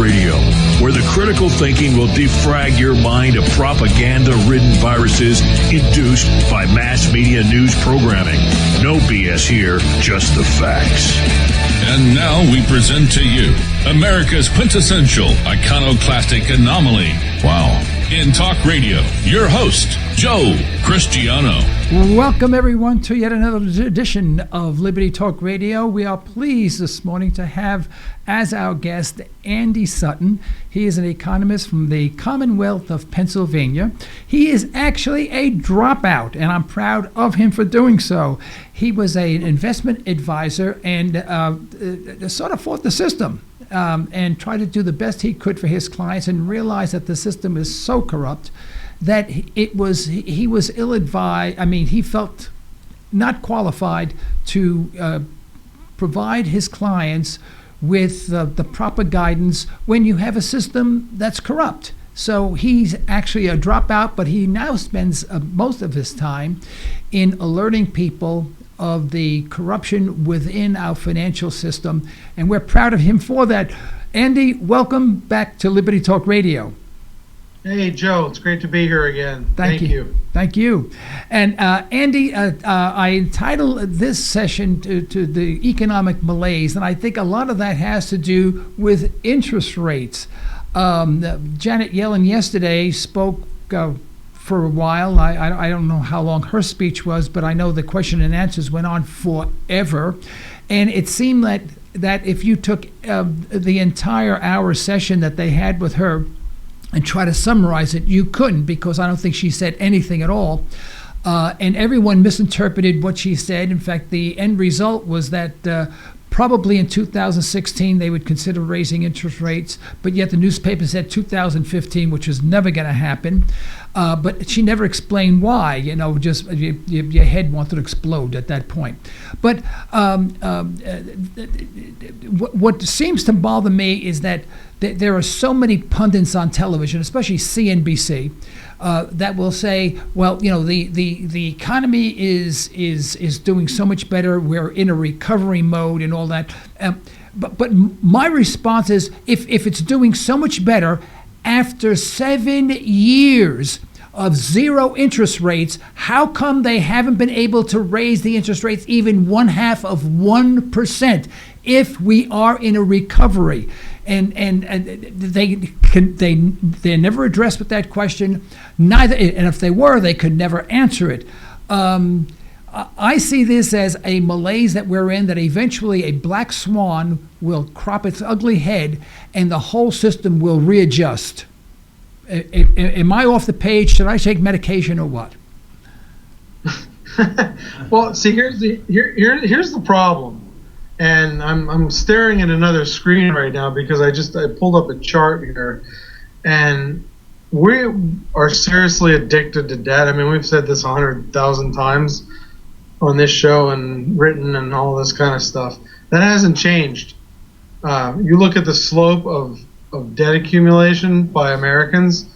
Radio, where the critical thinking will defrag your mind of propaganda-ridden viruses induced by mass media news programming. No BS here, just the facts. And now we present to you America's quintessential iconoclastic anomaly. Wow. In talk radio, your host, Joe Cristiano. Welcome, everyone, to yet another edition of Liberty Talk Radio. We are pleased this morning to have as our guest Andy Sutton. He is an economist from the Commonwealth of Pennsylvania. He is actually a dropout, and I'm proud of him for doing so. He was an investment advisor and sort of fought the system. And tried to do the best he could for his clients, and realized that the system is so corrupt that he was ill-advised. I mean, he felt not qualified to provide his clients with the proper guidance when you have a system that's corrupt. So he's actually a dropout, but he now spends most of his time in alerting people of the corruption within our financial system, and we're proud of him for that. Andy, welcome back to Liberty Talk Radio. Hey, Joe, it's great to be here again. Thank you. Thank you. And Andy, I entitled this session to the economic malaise, and I think a lot of that has to do with interest rates. Janet Yellen yesterday spoke for a while. I don't know how long her speech was, but I know the question and answers went on forever. And it seemed that if you took the entire hour session that they had with her and try to summarize it, you couldn't, because I don't think she said anything at all. And everyone misinterpreted what she said. In fact, the end result was that probably in 2016 they would consider raising interest rates, but yet the newspaper said 2015, which was never going to happen. But she never explained why. You know, just your head wanted to explode at that point. But what seems to bother me is that there are so many pundits on television, especially CNBC, that will say, well, you know, the economy is doing so much better. We're in a recovery mode and all that. But my response is, if it's doing so much better after 7 years of zero interest rates, how come they haven't been able to raise the interest rates even 0.5% if we are in a recovery? And they're never addressed with that question. Neither, and if they were, they could never answer it. I see this as a malaise that we're in, that eventually a black swan will crop its ugly head and the whole system will readjust. Am I off the page? Should I take medication or what? Well, see, here's the problem. And I'm staring at another screen right now because I pulled up a chart here, and we are seriously addicted to debt. I mean, we've said this 100,000 times on this show and written and all this kind of stuff. That hasn't changed. You look at the slope of debt accumulation by Americans,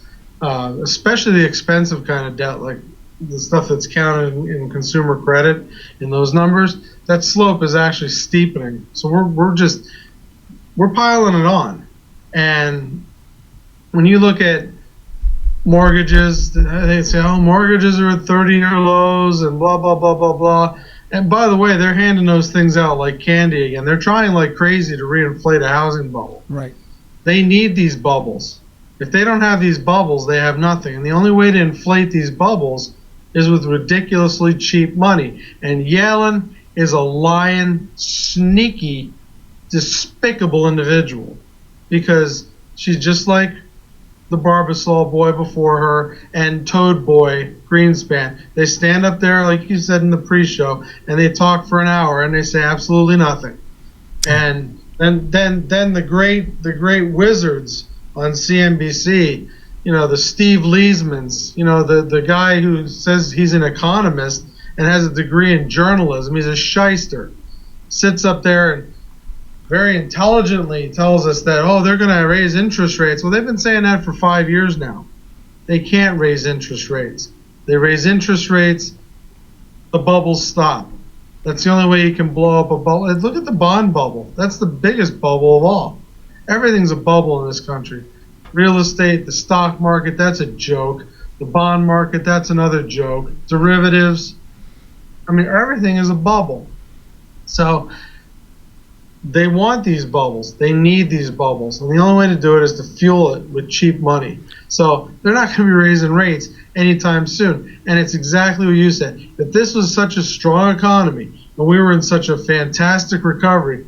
especially the expensive kind of debt, like the stuff that's counted in consumer credit, in those numbers, that slope is actually steepening. So we're piling it on. And when you look at mortgages, they say, oh, mortgages are at 30-year lows and blah, blah, blah, blah, blah. And by the way, they're handing those things out like candy again. They're trying like crazy to reinflate a housing bubble. Right. They need these bubbles. If they don't have these bubbles, they have nothing. And the only way to inflate these bubbles is with ridiculously cheap money. And Yellen is a lying, sneaky, despicable individual, because she's just like the Barbasol boy before her and Toad Boy Greenspan. They stand up there, like you said in the pre-show, and they talk for an hour and they say absolutely nothing. And then the great wizards on CNBC, you know, the Steve Leesmans, you know, the guy who says he's an economist and has a degree in journalism, he's a shyster, sits up there and very intelligently tells us that, oh, they're going to raise interest rates. Well, they've been saying that for 5 years now. They can't raise interest rates. They raise interest rates, the bubbles stop. That's the only way you can blow up a bubble. Look at the bond bubble. That's the biggest bubble of all. Everything's a bubble in this country. Real estate, the stock market, that's a joke. The bond market, that's another joke. Derivatives, I mean, everything is a bubble. So they want these bubbles. They need these bubbles. And the only way to do it is to fuel it with cheap money. So they're not going to be raising rates anytime soon. And it's exactly what you said. If this was such a strong economy and we were in such a fantastic recovery,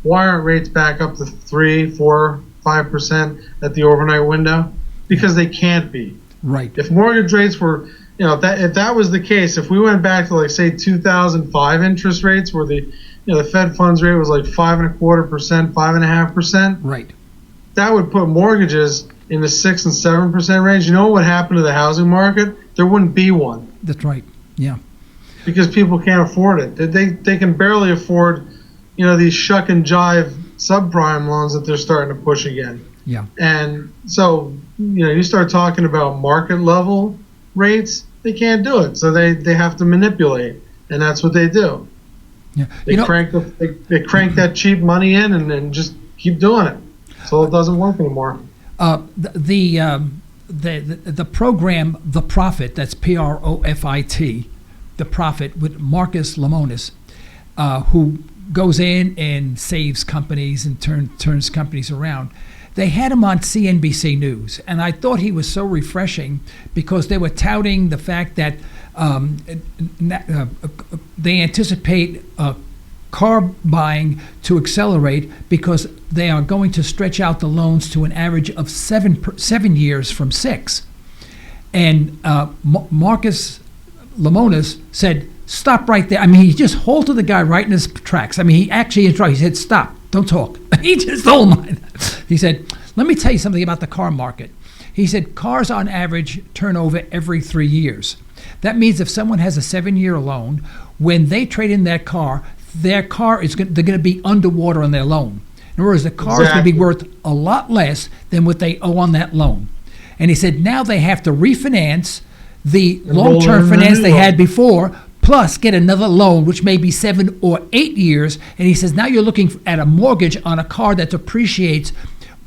why aren't rates back up to 3, 4, 5% at the overnight window? Because they can't be. Right. If mortgage rates were, if that was the case, if we went back to, like, say 2005 interest rates where the Fed funds rate was like 5.25%, 5.5%. Right. That would put mortgages in the 6 and 7% range. You know what would happen to the housing market? There wouldn't be one. That's right. Yeah. Because people can't afford it. They can barely afford, these shuck and jive subprime loans that they're starting to push again. Yeah. And so, you start talking about market level rates, they can't do it. So they have to manipulate, and that's what they do. Yeah. They crank that cheap money in and just keep doing it. So it doesn't work anymore. The program, The Profit, that's PROFIT, The Profit, with Marcus Lemonis, who goes in and saves companies and turns companies around. They had him on CNBC News, and I thought he was so refreshing because they were touting the fact that they anticipate car buying to accelerate because they are going to stretch out the loans to an average of 7 years from 6. And Marcus Lemonis said, "Stop right there." I mean, he just halted the guy right in his tracks. I mean, he actually interrupted. He said, "Stop, don't talk." He just told him. He said, "Let me tell you something about the car market." He said, "Cars on average turn over every 3 years. That means if someone has a 7-year loan, when they trade in their car they're going to be underwater on their loan. In other words, the car is going to be worth a lot less than what they owe on that loan." And he said now they have to refinance the long-term finance they had before, plus get another loan, which may be 7 or 8 years. And he says now you're looking at a mortgage on a car that depreciates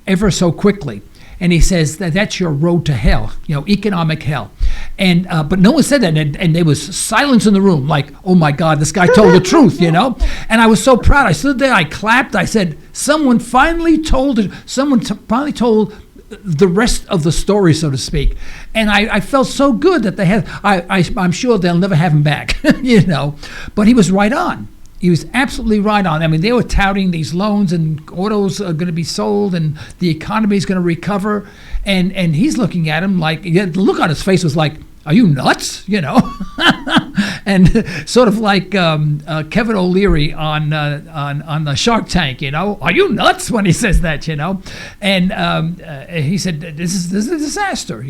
ever so quickly. And he says that's your road to hell, economic hell. And but no one said that, and there was silence in the room, like, oh my God, this guy told the truth, And I was so proud. I stood there, I clapped. I said, someone finally told the rest of the story, so to speak. And I felt so good that they had. I'm sure they'll never have him back, But he was right on. He was absolutely right on. I mean, they were touting these loans and autos are going to be sold and the economy is going to recover. And he's looking at him like, the look on his face was like, "Are you nuts?" And sort of like Kevin O'Leary on the Shark Tank, "Are you nuts?" when he says that, And he said, "This is a disaster,"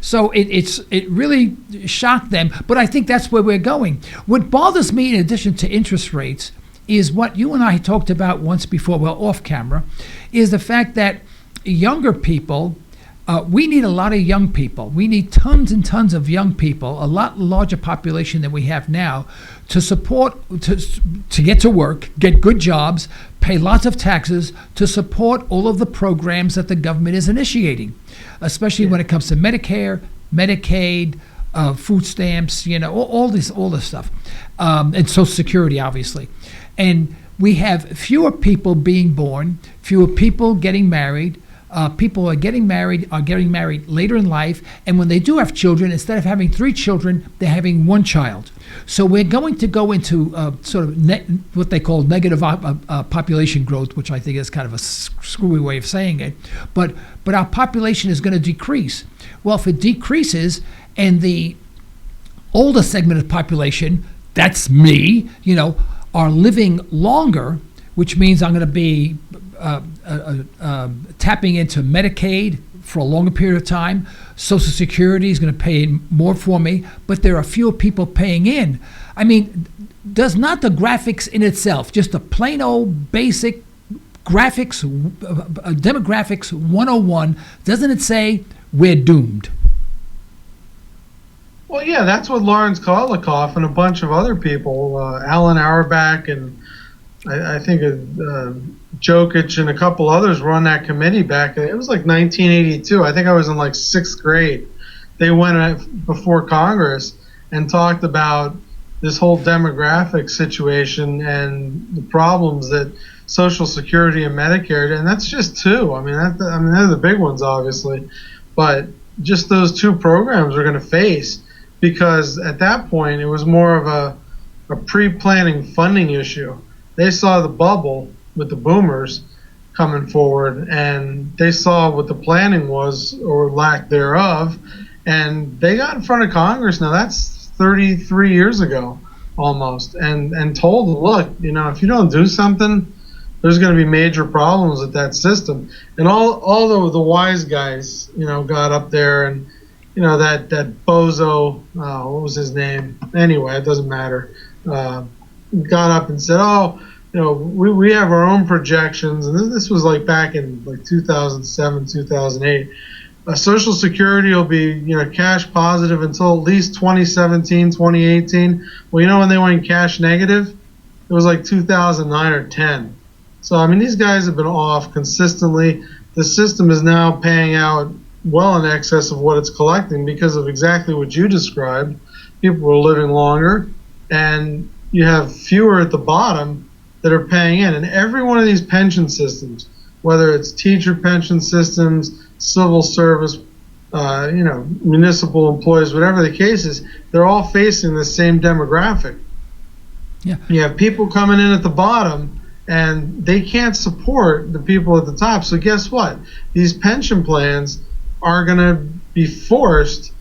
So it really shocked them. But I think that's where we're going. What bothers me, in addition to interest rates, is what you and I talked about once before, well, off camera, is the fact that younger people. We need a lot of young people. We need tons and tons of young people, a lot larger population than we have now, to support, to get to work, get good jobs, pay lots of taxes, to support all of the programs that the government is initiating, especially when it comes to Medicare, Medicaid, food stamps, all this stuff, and Social Security, obviously. And we have fewer people being born, fewer people getting married. People are getting married later in life, and when they do have children, instead of having 3 children, they're having 1 child. So we're going to go into sort of what they call negative population growth, which I think is kind of a screwy way of saying it. But our population is going to decrease. Well, if it decreases, and the older segment of the population, that's me, are living longer, which means I'm going to be tapping into Medicaid for a longer period of time. Social Security is going to pay more for me, but there are fewer people paying in. I mean, does not the graphics in itself, just the plain old basic graphics, demographics 101, doesn't it say we're doomed? Well, yeah, that's what Lawrence Kolikoff and a bunch of other people, Alan Auerbach and I think Jokic and a couple others were on that committee back. It was like 1982. I think I was in like 6th grade. They went before Congress and talked about this whole demographic situation and the problems that Social Security and Medicare, and that's just two. I mean, they're the big ones, obviously, but just those two programs are going to face, because at that point it was more of a pre-planning funding issue. They saw the bubble with the boomers coming forward, and they saw what the planning was, or lack thereof, and they got in front of Congress. Now that's 33 years ago almost, and told them, look, if you don't do something, there's going to be major problems with that system. And all the wise guys, got up there, and that bozo, what was his name? Anyway, it doesn't matter. Got up and said, we have our own projections, and this was like back in like 2007, 2008. Social Security will be, cash positive until at least 2017, 2018. Well, when they went cash negative, it was like 2009 or 10. So, I mean, these guys have been off consistently. The system is now paying out well in excess of what it's collecting because of exactly what you described. People are living longer, and you have fewer at the bottom that are paying in. And every one of these pension systems, whether it's teacher pension systems, civil service, municipal employees, whatever the case is, they're all facing the same demographic. Yeah. You have people coming in at the bottom, and they can't support the people at the top. So guess what? These pension plans are going to be forced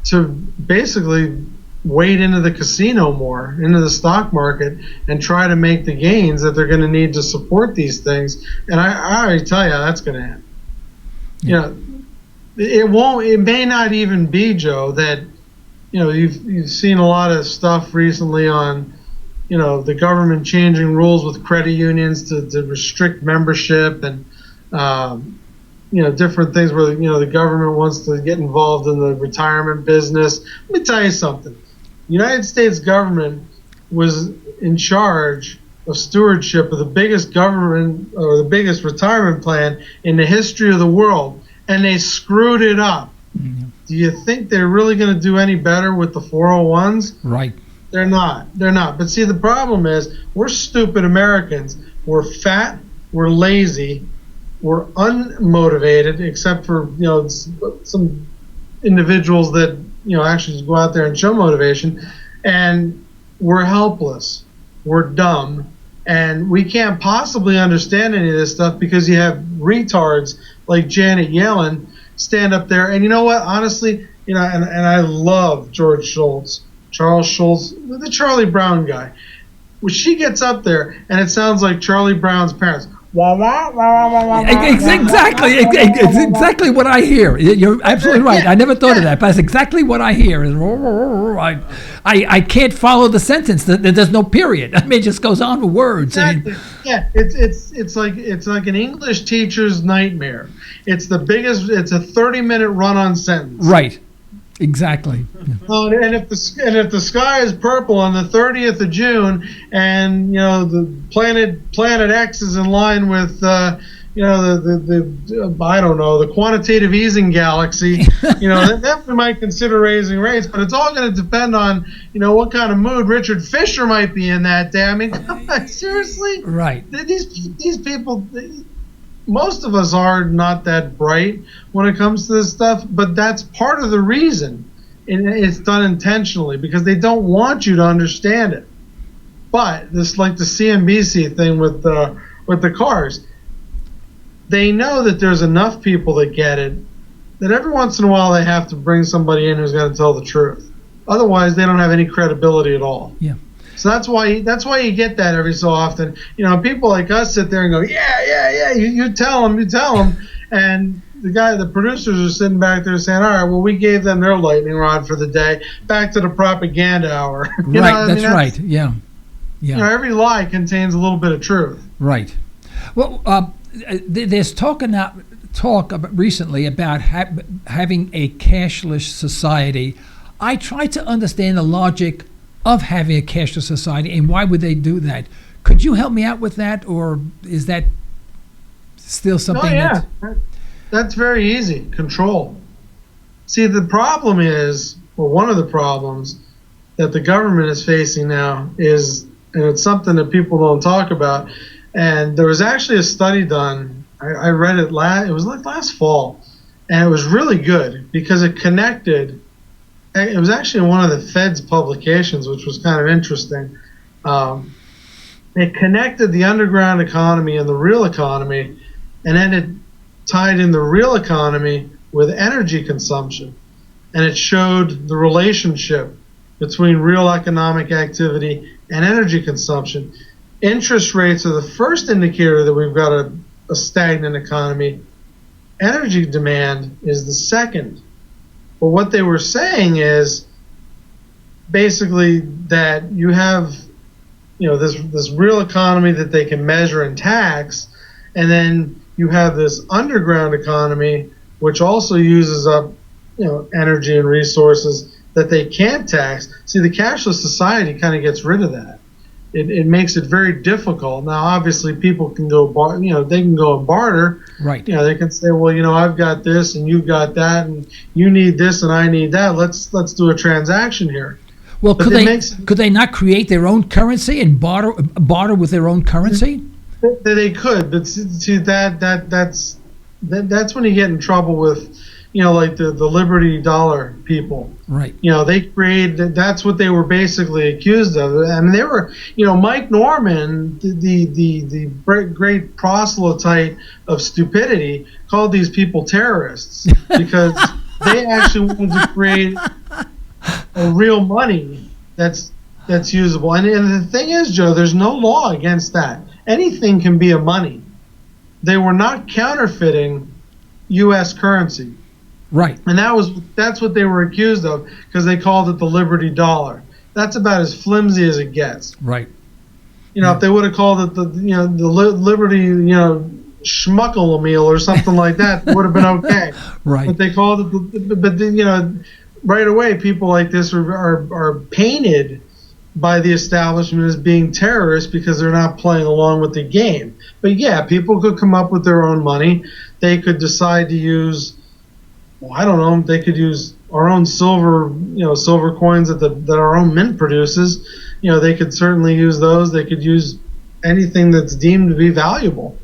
to basically wade into the casino more, into the stock market, and try to make the gains that they're going to need to support these things. And I already tell you how that's going to happen. Yeah. It may not even be, Joe, that you've seen a lot of stuff recently on the government changing rules with credit unions to restrict membership, and different things where the government wants to get involved in the retirement business. Let me tell you something. The United States government was in charge of stewardship of the biggest government, or the biggest retirement plan in the history of the world, and they screwed it up. Mm-hmm. Do you think they're really going to do any better with the 401s? Right. They're not. But see, the problem is we're stupid Americans. We're fat. We're lazy. We're unmotivated, except for some individuals that actually go out there and show motivation. And we're helpless. We're dumb, and we can't possibly understand any of this stuff because you have retards like Janet Yellen stand up there. And you know what? Honestly, and I love Charles Schultz, the Charlie Brown guy. When she gets up there, and it sounds like Charlie Brown's parents. Exactly. It's exactly what I hear. You're absolutely right. I never thought of that, but that's exactly what I hear. I can't follow the sentence. There's no period. I mean, it just goes on with words. Exactly. It's like an English teacher's nightmare. It's It's a 30-minute run-on sentence. Right. Exactly. And if the sky is purple on the 30th of June, and the planet X is in line with the I don't know, the quantitative easing galaxy, then we might consider raising rates. But it's all going to depend on what kind of mood Richard Fisher might be in that day. I mean, seriously, right? These people. Most of us are not that bright when it comes to this stuff, but that's part of the reason. And it's done intentionally because they don't want you to understand it. But this, like the CNBC thing with the cars, they know that there's enough people that get it that every once in a while they have to bring somebody in who's going to tell the truth. Otherwise, they don't have any credibility at all. Yeah. So that's why you get that every so often. People like us sit there and go, yeah. You tell them, and the producers are sitting back there saying, all right, well, we gave them their lightning rod for the day. Back to the propaganda hour. That's right. Yeah. Every lie contains a little bit of truth. Right. Well, there's talk recently about having a cashless society. I try to understand the logic of having a cashless society, and why would they do that? Could you help me out with that, or is that still something. Oh yeah, that's very easy. Control. See, the problem is, well, one of the problems that the government is facing now is, and it's something that people don't talk about. And there was actually a study done. I read it it was like last fall, and it was really good because it connected. It was actually in one of the Fed's publications, which was kind of interesting. It connected the underground economy and the real economy, and then it tied in the real economy with energy consumption. And it showed the relationship between real economic activity and energy consumption. Interest rates are the first indicator that we've got a stagnant economy. Energy demand is the second. But what they were saying is basically that you have, this real economy that they can measure and tax, and then you have this underground economy which also uses up, energy and resources that they can't tax. See, the cashless society kind of gets rid of that. It makes it very difficult. Now, obviously, people can go, they can go and barter. Right. They can say, well, I've got this and you've got that, and you need this and I need that. Let's do a transaction here. Well, could they not create their own currency and barter with their own currency? They could, but see that's when you get in trouble with, like the Liberty Dollar people. Right. They created, that's what they were basically accused of. I mean, they were, Mike Norman, the great proselyte of stupidity, called these people terrorists because they actually wanted to create a real money that's usable. And the thing is, Joe, there's no law against that. Anything can be a money. They were not counterfeiting U.S. currency. Right. And that's what they were accused of because they called it the Liberty Dollar. That's about as flimsy as it gets. Right. If they would have called it the Liberty, schmuckle meal or something like that, it would have been okay. Right. But they called it right away people like this are painted by the establishment as being terrorists because they're not playing along with the game. But yeah, people could come up with their own money. They could decide to use, I don't know, they could use our own silver coins that our own mint produces. They could certainly use those. They could use anything that's deemed to be valuable.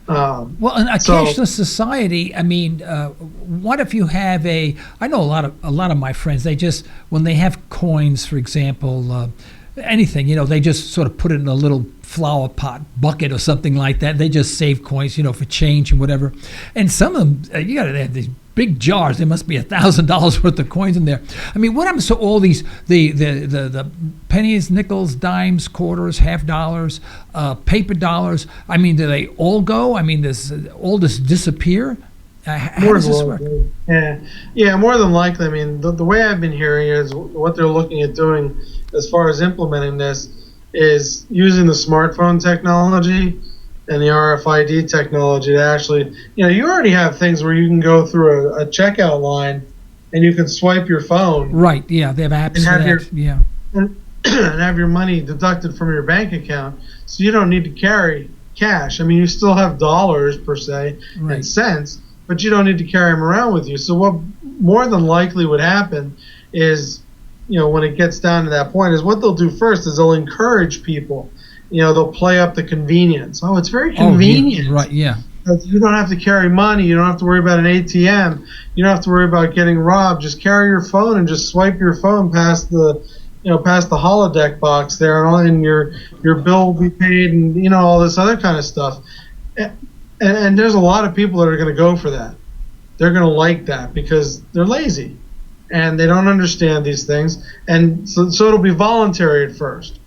Well, in a cashless society, I mean, what if you have I know a lot of my friends, they just, when they have coins, for example, anything, they just sort of put it in a little flower pot bucket or something like that. They just save coins, for change and whatever. And some of them, you got to have these big jars. There must be $1,000 worth of coins in there. I mean, what happens to all these the pennies, nickels, dimes, quarters, $half, paper dollars? I mean, do they all go? I mean, does all this disappear? How does this work? Yeah, more than likely. I mean, the way I've been hearing is what they're looking at doing as far as implementing this is using the smartphone technology and the RFID technology to actually, you already have things where you can go through a checkout line and you can swipe your phone. Right, yeah, they have apps for that. And have your money deducted from your bank account. So you don't need to carry cash. I mean, you still have dollars per se and cents, but you don't need to carry them around with you. So what more than likely would happen is, when it gets down to that point, is what they'll do first is they'll encourage people. They'll play up the convenience. Oh, it's very convenient. Yeah, right, yeah. You don't have to carry money. You don't have to worry about an ATM. You don't have to worry about getting robbed. Just carry your phone and just swipe your phone past the holodeck box there, and your bill will be paid, and all this other kind of stuff. And there's a lot of people that are going to go for that. They're going to like that because they're lazy and they don't understand these things, and so it'll be voluntary at first.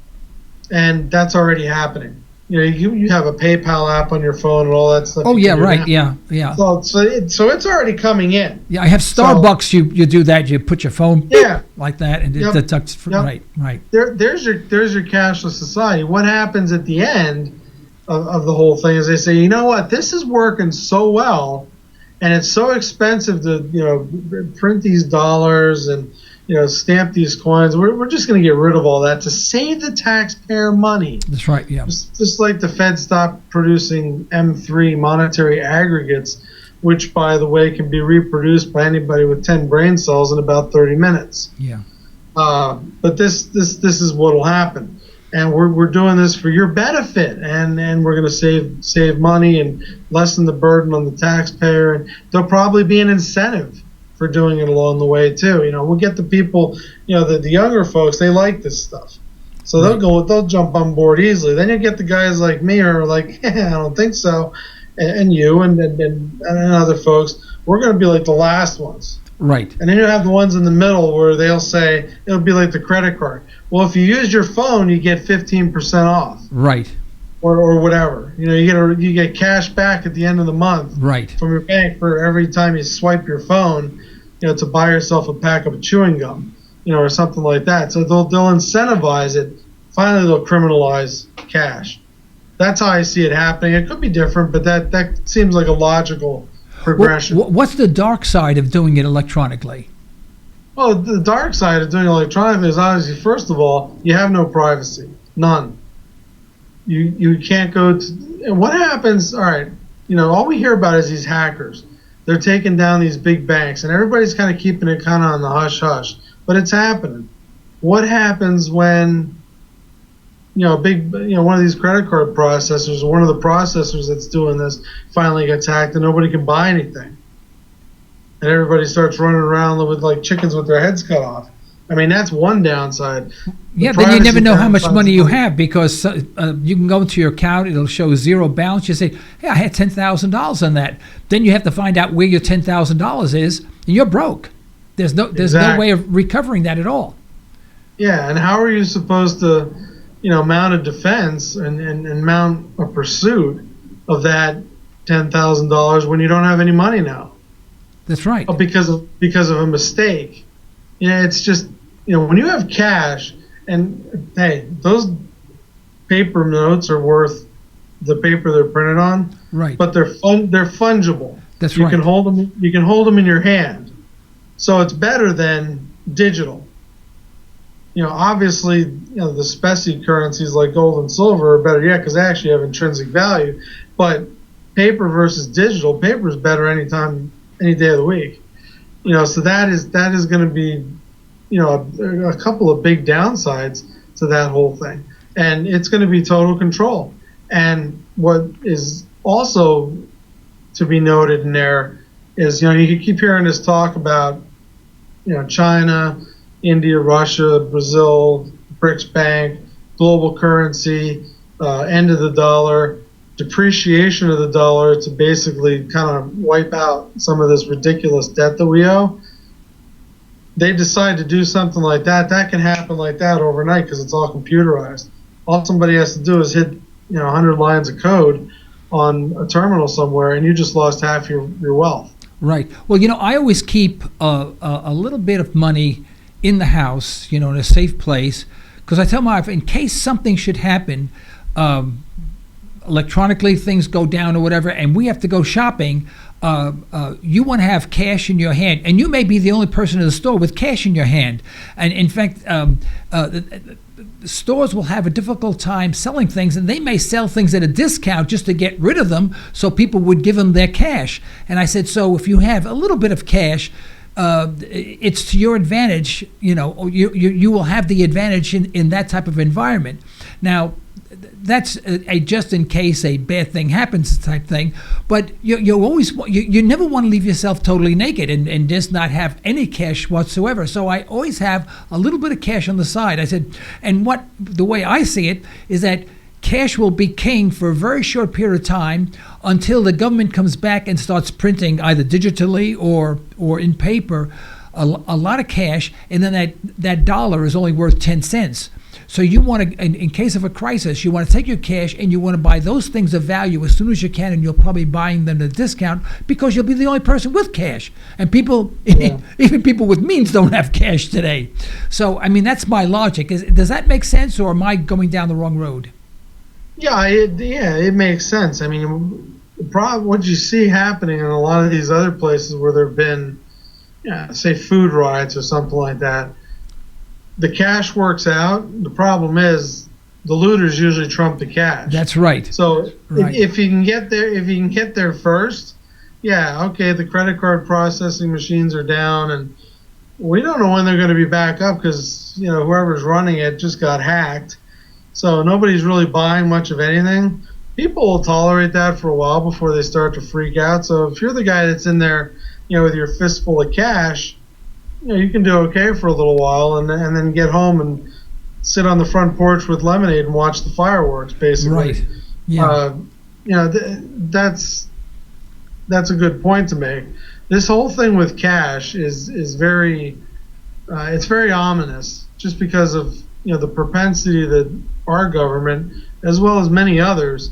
And that's already happening. You have a PayPal app on your phone and all that stuff. Oh yeah, right, now. Yeah. So it's already coming in. Yeah, I have Starbucks. So, you do that. You put your phone like that, and it deducts. Right. There's your cashless society. What happens at the end of the whole thing is they say, you know what, this is working so well, and it's so expensive to print these dollars and stamp these coins. We're just going to get rid of all that to save the taxpayer money. That's right, yeah. Just like the Fed stopped producing M3 monetary aggregates, which, by the way, can be reproduced by anybody with 10 brain cells in about 30 minutes. Yeah. But this is what will happen. And we're doing this for your benefit, and we're going to save money and lessen the burden on the taxpayer. And there'll probably be an incentive for doing it along the way too. We'll get the people, the younger folks, they like this stuff, so they'll jump on board easily. Then you get the guys like me who are like, I don't think so, and you and other folks. We're going to be like the last ones. Right. And then you have the ones in the middle where they'll say it'll be like the credit card. Well, if you use your phone, you get 15% off. Right. Or whatever. You get cash back at the end of the month. Right. From your bank for every time you swipe your phone, to buy yourself a pack of chewing gum, or something like that. So they'll incentivize it. Finally, they'll criminalize cash. That's how I see it happening. It could be different, but that seems like a logical progression. What's the dark side of doing it electronically? Well, the dark side of doing it electronically is obviously, first of all, you have no privacy. None. You can't go to... And what happens... All right, all we hear about is these hackers. They're taking down these big banks, and everybody's kind of keeping it kind of on the hush-hush. But it's happening. What happens when... one of these credit card processors, or one of the processors that's doing this, finally gets hacked and nobody can buy anything, and everybody starts running around with like chickens with their heads cut off? I mean, that's one downside. Yeah, then you never know how much money you have, because you can go into your account, it'll show zero balance. You say, hey, I had $10,000 on that. Then you have to find out where your $10,000 is, and you're broke. There's no way of recovering that at all. Yeah, and how are you supposed to mount a defense and mount a pursuit of that $10,000 when you don't have any money now? That's right. Because of a mistake. It's just, when you have cash, and hey, those paper notes are worth the paper they're printed on. Right. But they're fungible. That's right. You can hold them in your hand. So it's better than digital. Obviously, the specie currencies like gold and silver are better yet because they actually have intrinsic value. But paper versus digital, paper is better any day of the week. So that is going to be, a couple of big downsides to that whole thing. And it's going to be total control. And what is also to be noted in there is, you keep hearing this talk about, China, India, Russia, Brazil, BRICS Bank, global currency, end of the dollar, depreciation of the dollar to basically kind of wipe out some of this ridiculous debt that we owe. They decide to do something like that. That can happen like that overnight because it's all computerized. All somebody has to do is hit 100 lines of code on a terminal somewhere, and you just lost half your wealth. Right. Well, I always keep a little bit of money in the house, in a safe place, because I tell my wife, in case something should happen, electronically things go down or whatever, and we have to go shopping, you want to have cash in your hand, and you may be the only person in the store with cash in your hand. And in fact, stores will have a difficult time selling things, and they may sell things at a discount just to get rid of them, so people would give them their cash. And I said, so if you have a little bit of cash, it's to your advantage. You will have the advantage in that type of environment. Now, that's a just in case a bad thing happens type thing, but you never want to leave yourself totally naked and just not have any cash whatsoever. So I always have a little bit of cash on the side. I said, and the way I see it is that cash will be king for a very short period of time until the government comes back and starts printing either digitally or in paper a lot of cash, and then that dollar is only worth 10 cents. So you want to, in case of a crisis, you want to take your cash and you want to buy those things of value as soon as you can, and you'll probably buying them at a discount because you'll be the only person with cash. And people, even people with means, don't have cash today. So, I mean, that's my logic. Does that make sense, or am I going down the wrong road? Yeah, it makes sense. I mean, what you see happening in a lot of these other places where there have been, say, food riots or something like that, the cash works out. The problem is the looters usually trump the cash. That's right. So right. If you can get there first, yeah, okay, the credit card processing machines are down, and we don't know when they're going to be back up because, whoever's running it just got hacked. So nobody's really buying much of anything. People will tolerate that for a while before they start to freak out. So if you're the guy that's in there, with your fistful of cash, you can do okay for a little while and then get home and sit on the front porch with lemonade and watch the fireworks, basically. Right. Yeah. That's a good point to make. This whole thing with cash is very it's very ominous, just because of the propensity that our government, as well as many others,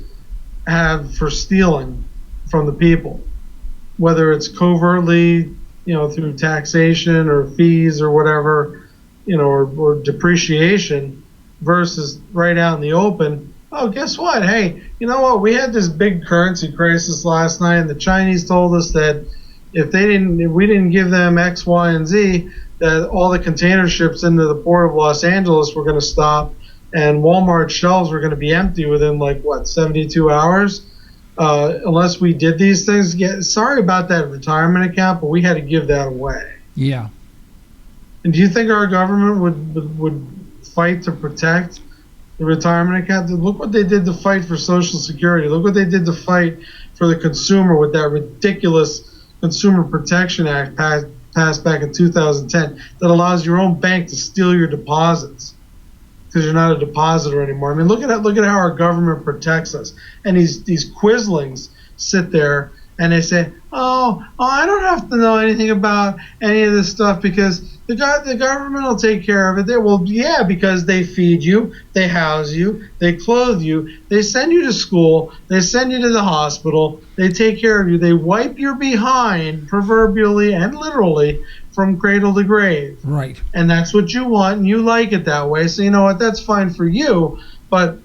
have for stealing from the people, whether it's covertly, through taxation or fees or whatever, or depreciation, versus right out in the open. Oh, guess what? Hey, you know what? We had this big currency crisis last night, and the Chinese told us that if we didn't give them X, Y, and Z, that all the container ships into the port of Los Angeles were going to stop, and Walmart shelves were going to be empty within 72 hours, unless we did these things. Sorry about that retirement account, but we had to give that away. Yeah. And do you think our government would fight to protect the retirement account? Look what they did to fight for Social Security. Look what they did to fight for the consumer with that ridiculous Consumer Protection Act passed back in 2010 that allows your own bank to steal your deposits because you're not a depositor anymore. I mean, look at how our government protects us. And these quislings sit there and they say, oh, I don't have to know anything about any of this stuff because the government will take care of it. Well, yeah, because they feed you, they house you, they clothe you, they send you to school, they send you to the hospital, they take care of you, they wipe your behind, proverbially and literally, from cradle to grave. Right. And that's what you want, and you like it that way. So you know what? That's fine for you, but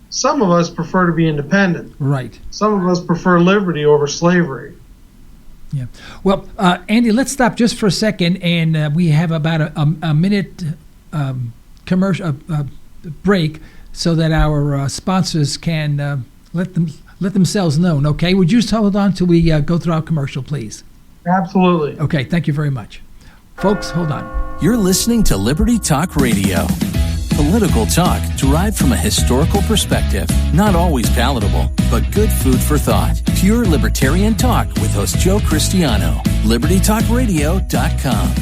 some of us prefer to be independent. Right. Some of us prefer liberty over slavery. Yeah. Well, Andy, let's stop just for a second, and we have about a minute commercial break so that our sponsors can let themselves known. Okay. Would you just hold on till we go through our commercial, please? Absolutely. Okay. Thank you very much, folks. Hold on. You're listening to Liberty Talk Radio. Political talk derived from a historical perspective. Not always palatable, but good food for thought. Pure libertarian talk with host Joe Cristiano. LibertyTalkRadio.com.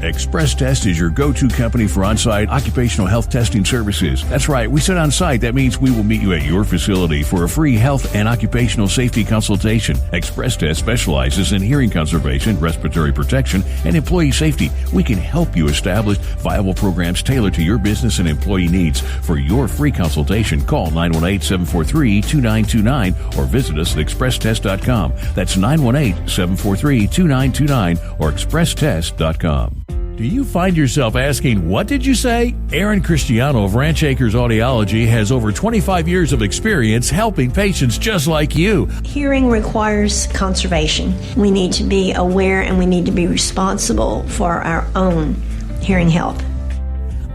Express Test is your go-to company for on-site occupational health testing services. That's right, we said on-site. That means we will meet you at your facility for a free health and occupational safety consultation. Express Test specializes in hearing conservation, respiratory protection, and employee safety. We can help you establish viable programs tailored to your business and employee needs. For your free consultation, call 918-743-2929 or visit us at expresstest.com. That's 918-743-2929 or expresstest.com. Do you find yourself asking, what did you say? Aaron Cristiano of Ranch Acres Audiology has over 25 years of experience helping patients just like you. Hearing requires conservation. We need to be aware and we need to be responsible for our own hearing health.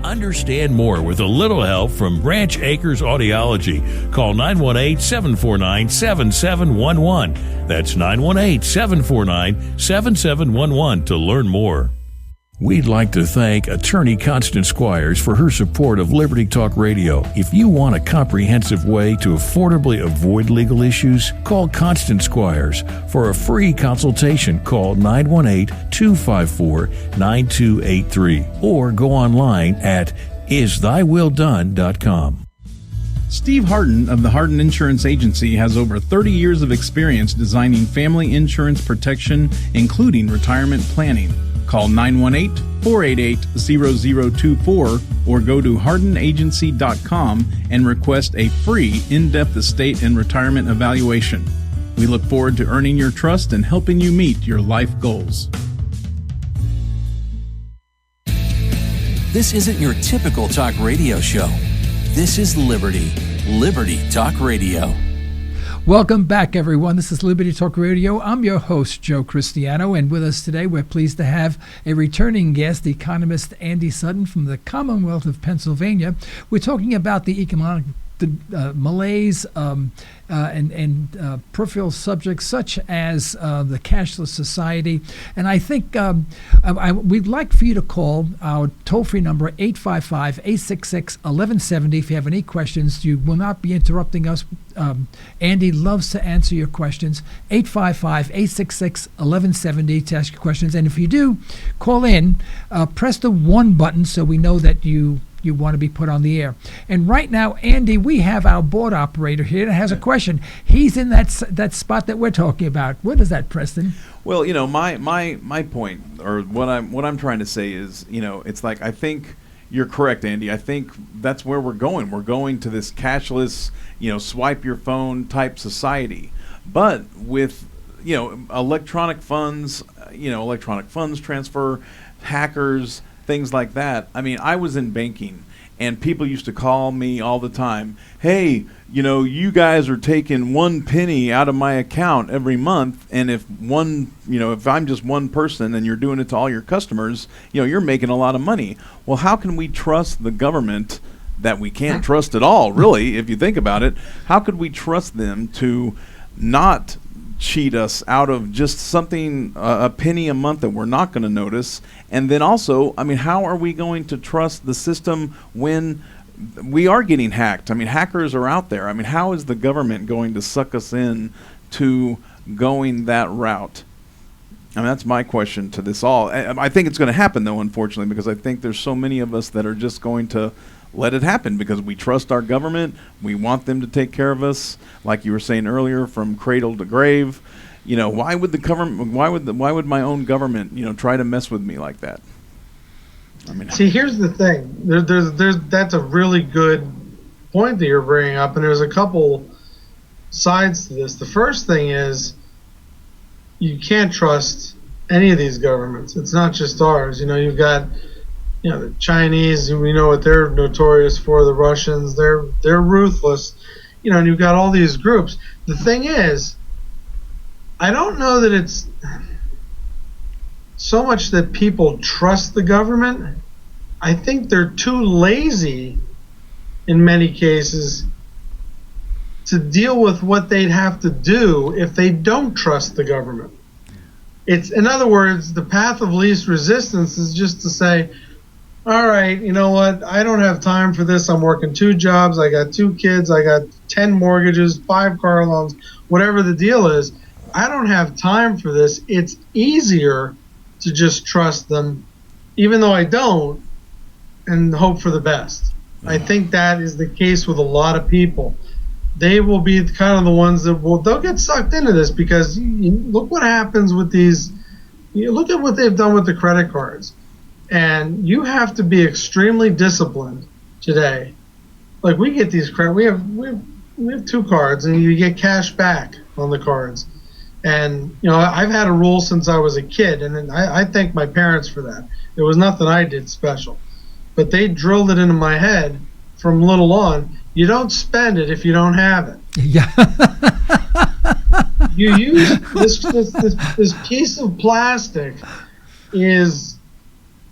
Understand more with a little help from Ranch Acres Audiology. Call 918-749-7711. That's 918-749-7711 to learn more. We'd like to thank attorney Constance Squires for her support of Liberty Talk Radio. If you want a comprehensive way to affordably avoid legal issues, call Constance Squires. For a free consultation, call 918-254-9283 or go online at isthyWillDone.com. Steve Harden of the Harden Insurance Agency has over 30 years of experience designing family insurance protection, including retirement planning. Call 918-488-0024 or go to hardenagency.com and request a free in-depth estate and retirement evaluation. We look forward to earning your trust and helping you meet your life goals. This isn't your typical talk radio show. This is Liberty. Liberty Talk Radio. Welcome back, everyone. This is Liberty Talk Radio. I'm your host, Joe Cristiano, and with us today, we're pleased to have a returning guest, Economist Andy Sutton from the Commonwealth of Pennsylvania. We're talking about the economic malaise and peripheral subjects such as the cashless society. And I think we'd like for you to call our toll-free number, 855-866-1170. If you have any questions, you will not be interrupting us. Andy loves to answer your questions. 855-866-1170 to ask your questions. And if you do call in, press the 1 button so we know that you want to be put on the air. And right now, Andy, we have our board operator here that has a question. He's in that spot that we're talking about. What is that, Preston? Well, my point, or what I'm trying to say is, it's like, I think you're correct, Andy. I think that's where we're going. We're going to this cashless, swipe your phone type society. But with, electronic funds transfer, hackers, things like that. I mean, I was in banking, and people used to call me all the time, hey, you guys are taking 1 penny out of my account every month, and if I'm just one person and you're doing it to all your customers, you're making a lot of money. Well, how can we trust the government that we can't trust at all, really, if you think about it? How could we trust them to not cheat us out of just something, a penny a month that we're not going to notice? And then also, how are we going to trust the system when we are getting hacked? Hackers are out there. How is the government going to suck us in to going that route? That's my question to this all. I think it's going to happen, though, unfortunately, because I think there's so many of us that are just going to let it happen because we trust our government. We want them to take care of us, like you were saying earlier, from cradle to grave. Why would the government? Why would my own government, try to mess with me like that? See, here's the thing. That's a really good point that you're bringing up, and there's a couple sides to this. The first thing is you can't trust any of these governments. It's not just ours. You've got the Chinese, we know what they're notorious for. The Russians, they're ruthless. And you've got all these groups. The thing is, I don't know that it's so much that people trust the government. I think they're too lazy in many cases to deal with what they'd have to do if they don't trust the government. It's, in other words, the path of least resistance is just to say, all right, you know what? I don't have time for this. I'm working 2 jobs. I got 2 kids. I got 10 mortgages, 5 car loans, whatever the deal is. I don't have time for this. It's easier to just trust them, even though I don't, and hope for the best. I think that is the case with a lot of people. They will be kind of the ones that they'll get sucked into this because look what happens with these. Look at what they've done with the credit cards. And you have to be extremely disciplined today. Like we get these credit, we have 2 cards, and you get cash back on the cards. And I've had a rule since I was a kid, and I thank my parents for that. It was nothing I did special, but they drilled it into my head from little on. You don't spend it if you don't have it. Yeah. You use this piece of plastic is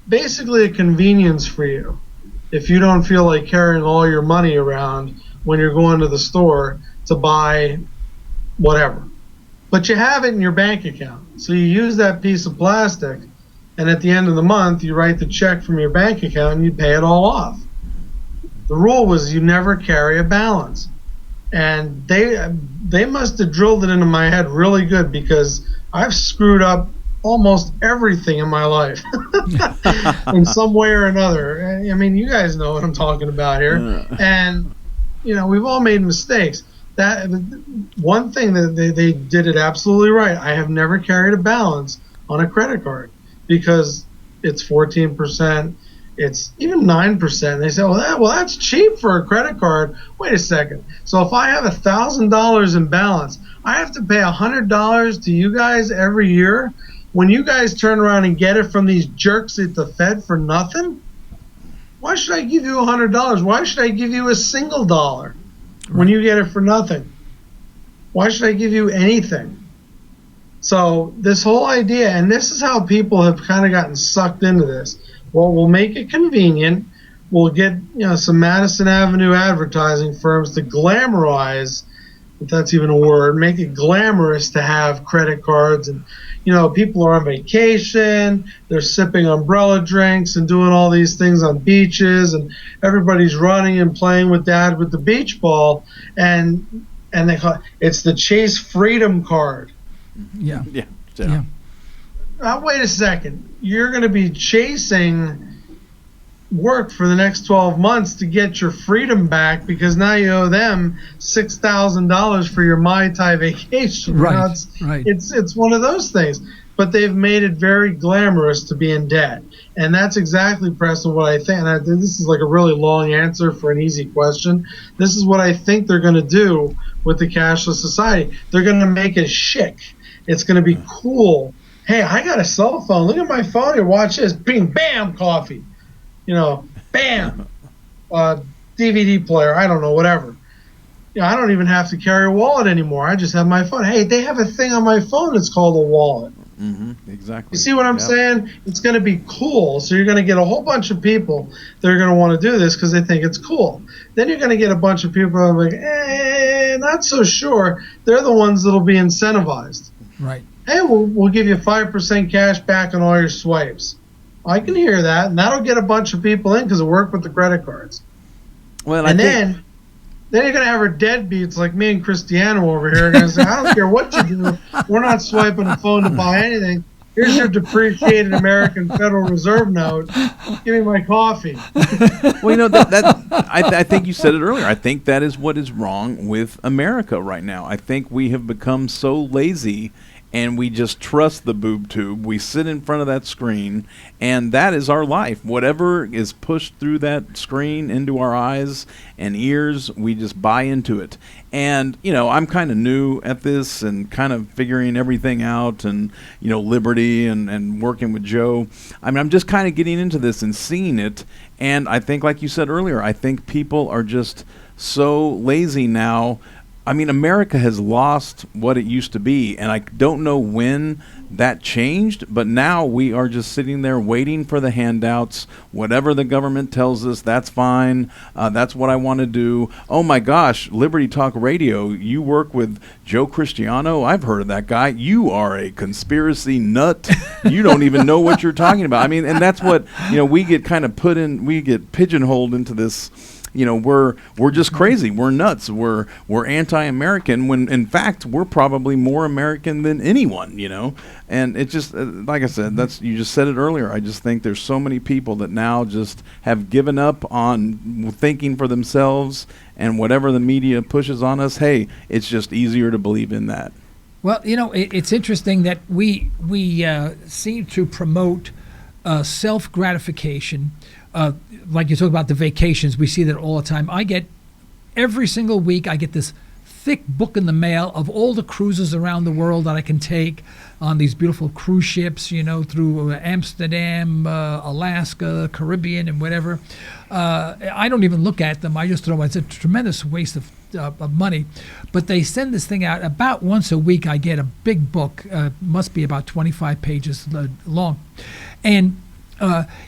basically a convenience for you if you don't feel like carrying all your money around when you're going to the store to buy whatever. But you have it in your bank account. So you use that piece of plastic, and at the end of the month, you write the check from your bank account and you pay it all off. The rule was you never carry a balance. And they must have drilled it into my head really good because I've screwed up almost everything in my life in some way or another. You guys know what I'm talking about here. And, we've all made mistakes. That one thing that they did it absolutely right. I have never carried a balance on a credit card because it's 14%. It's even 9%. They say, well, that's cheap for a credit card. Wait a second. So if I have $1,000 in balance, I have to pay $100 to you guys every year when you guys turn around and get it from these jerks at the Fed for nothing? Why should I give you $100? Why should I give you a single dollar when you get it for nothing? Why should I give you anything? So this whole idea, and this is how people have kind of gotten sucked into this. Well, we'll make it convenient. We'll get some Madison Avenue advertising firms to glamorize, if that's even a word, make it glamorous to have credit cards. And people are on vacation, they're sipping umbrella drinks and doing all these things on beaches, and everybody's running and playing with dad with the beach ball, and they call it's the Chase Freedom Card. Yeah. Wait a second. You're going to be chasing work for the next 12 months to get your freedom back because now you owe them $6,000 for your Mai Tai vacation. Right. It's one of those things. But they've made it very glamorous to be in debt. And that's exactly, Preston, what I think. And this is like a really long answer for an easy question. This is what I think they're going to do with the cashless society. They're going to make it chic. It's going to be cool. Hey, I got a cell phone. Look at my phone here. Watch this. Bing, bam, coffee. Bam. DVD player. I don't know, whatever. I don't even have to carry a wallet anymore. I just have my phone. Hey, they have a thing on my phone that's called a wallet. Mm-hmm, exactly. You see what I'm saying? It's going to be cool. So you're going to get a whole bunch of people that are going to want to do this because they think it's cool. Then you're going to get a bunch of people that are like, not so sure. They're the ones that will be incentivized. Right. Hey, we'll give you 5% cash back on all your swipes. I can hear that, and that'll get a bunch of people in because it worked with the credit cards. Well, then you're going to have our deadbeats like me and Cristiano over here going to say, I don't care what you do. We're not swiping a phone to buy anything. Here's your depreciated American Federal Reserve note. Give me my coffee. Well, I think you said it earlier. I think that is what is wrong with America right now. I think we have become so lazy and we just trust the boob tube. We sit in front of that screen, and that is our life. Whatever is pushed through that screen into our eyes and ears, we just buy into it. And, I'm kind of new at this and kind of figuring everything out and, liberty and working with Joe. I mean, I'm just kind of getting into this and seeing it. And I think, like you said earlier, I think people are just so lazy now. I mean, America has lost what it used to be, and I don't know when that changed, but now we are just sitting there waiting for the handouts. Whatever the government tells us, that's fine. That's what I want to do. Oh, my gosh, Liberty Talk Radio, you work with Joe Cristiano. I've heard of that guy. You are a conspiracy nut. You don't even know what you're talking about. I mean, and that's what, we get kind of we get pigeonholed into this. We're just crazy. We're nuts. We're anti-American when in fact we're probably more American than anyone. And it just like I said, you just said it earlier. I just think there's so many people that now just have given up on thinking for themselves, and whatever the media pushes on us, hey, it's just easier to believe in that. Well, it's interesting that we seem to promote self-gratification. Like you talk about the vacations, we see that all the time. Every single week, I get this thick book in the mail of all the cruises around the world that I can take on these beautiful cruise ships, through Amsterdam, Alaska, Caribbean, and whatever. I don't even look at them. I just throw them. It's a tremendous waste of money. But they send this thing out about once a week. I get a big book, must be about 25 pages long. And